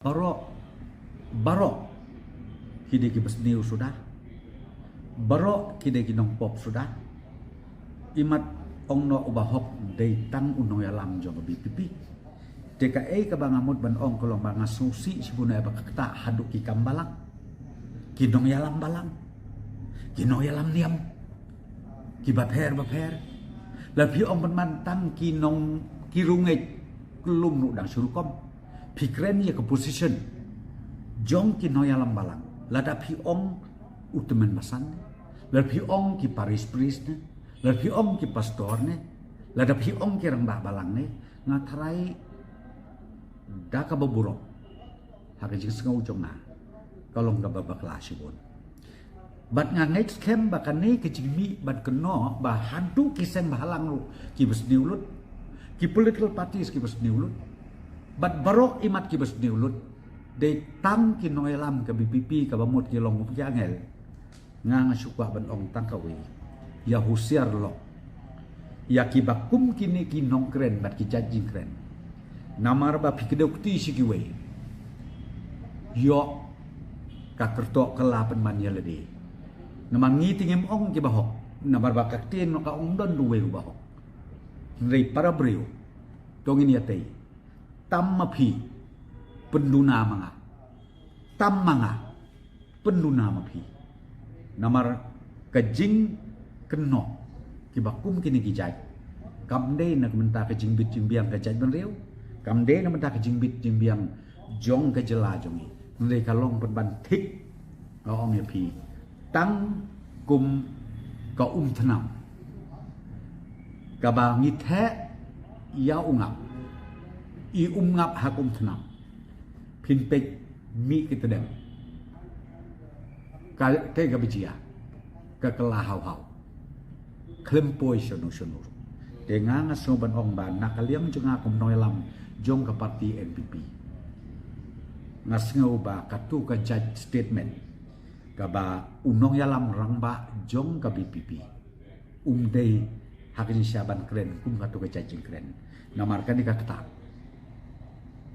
Barok, barok, kide ki besniu sudah, barok kide ki nong pop sudah, imat ong no ubahok day tang unong yalam jong BPP. DKA kabangamut ban ong kolong banga susi sibuna eba kakta haduk ki kambalang, kinong yalam balang, kinong yalam niam, ki baper, lapi ong penmantang kinong kirunget kelum nu dang surukom. Pikren ya ke position jong ki noyalam balang lada pi ong utemen masan lada pi ong ki paris priest ne lada pi ong ki pastor ne lada pi ong ki rang balang ne ngatarai da ka baburok haka jing sengau jong na kalong da babak la sibon bat nga next camp bakane ke jingmi bat keno ba hantu kiseng bahalang lu ki besniulut ki political parties ki besniulut bat barok imat ki bas niulut de tang ki noelam ke BPP ka bamut ki long ki angel nga suka ban ong tang kawi ya husiar lo ya ki bakum kini ki nong kren bat ki jajing kren namar ba pikidukti si ki we yo ka kerto kala pen man yeledi namang ngitingem ong ki bahok namar ba kaktin no ka ong don duwe bahok rei para brio tongin yatei tammapi penduna manga tam manga penduna mapi namar kajing keno kibakum kini gijai kamde nak menta kajing bit jimbiang kajai benriu kamde nak menta kajing bit jimbiang jong kajela jongi nre kalong penban tik ong yapi tang kum ka thanam kabangi the ya ungap I ngap hakum thanam pinpek mi kita dem ke gabijia ke kelah hau klempoi sono dengan ngasoban ong ban nakaliam jeng akum noilam jong ke parti NPP ngasngau ba katu ke judge statement kaba unong yalam rangba jong ke BPP dei hakin syaban keren katu ke judge keren namarkan di kata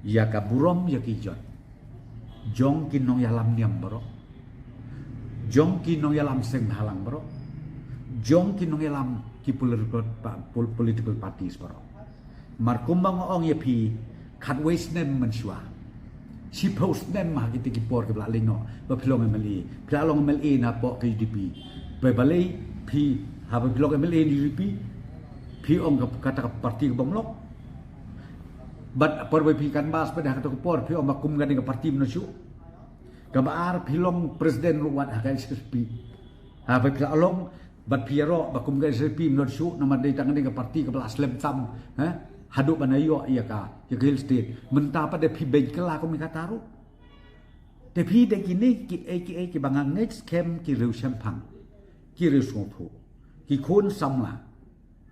ya kaburom ya kijot jong kinong yalam niam bro jong kinong yalam seng halang bro jong kinong yalam ki political parties bro markumbang ong ya pi katways nem mensua si post nem mah kita kipor ke blalino ba pilong MLA pilong MLA na po ke UDP ba balay pi haba pilong MLA ni UDP pi ong kata parti ke bomlok bat perbepikan bas pada kata kupor pio makum gani ke parti menuju kabar pilong presiden luat hakai SSP apa kira along bat piero makum gani SSP menuju nama dari tangan ke parti ke belas lem sam haduk banayo iya ka ya ke hill state mentah pada pi bengkela ko mikataru tapi de kini ki bangang next camp ki reu champang ki reu soto ki kon samla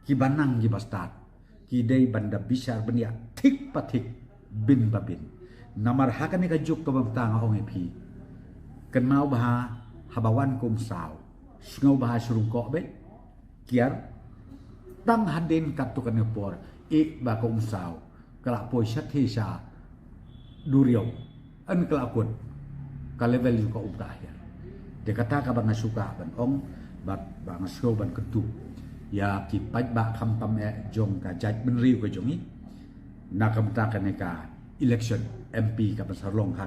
ki banang ki bastard kidai banda bisar benia tik patik bin babin namar hakan ni kajuk to bamtanga ong epi kenau bah habawan kum saw sngau bah surungko be kiar tang hadin katukan ngepor ba kum saw kala poi sathesa duriau an kelakun ka level ko ubahir de kata ka bang suka ban ong bat bang sngau ban ketu ya kipat ba kampam jong ka jaj benriu ka jongi na kamta ka election MP ka pasarlong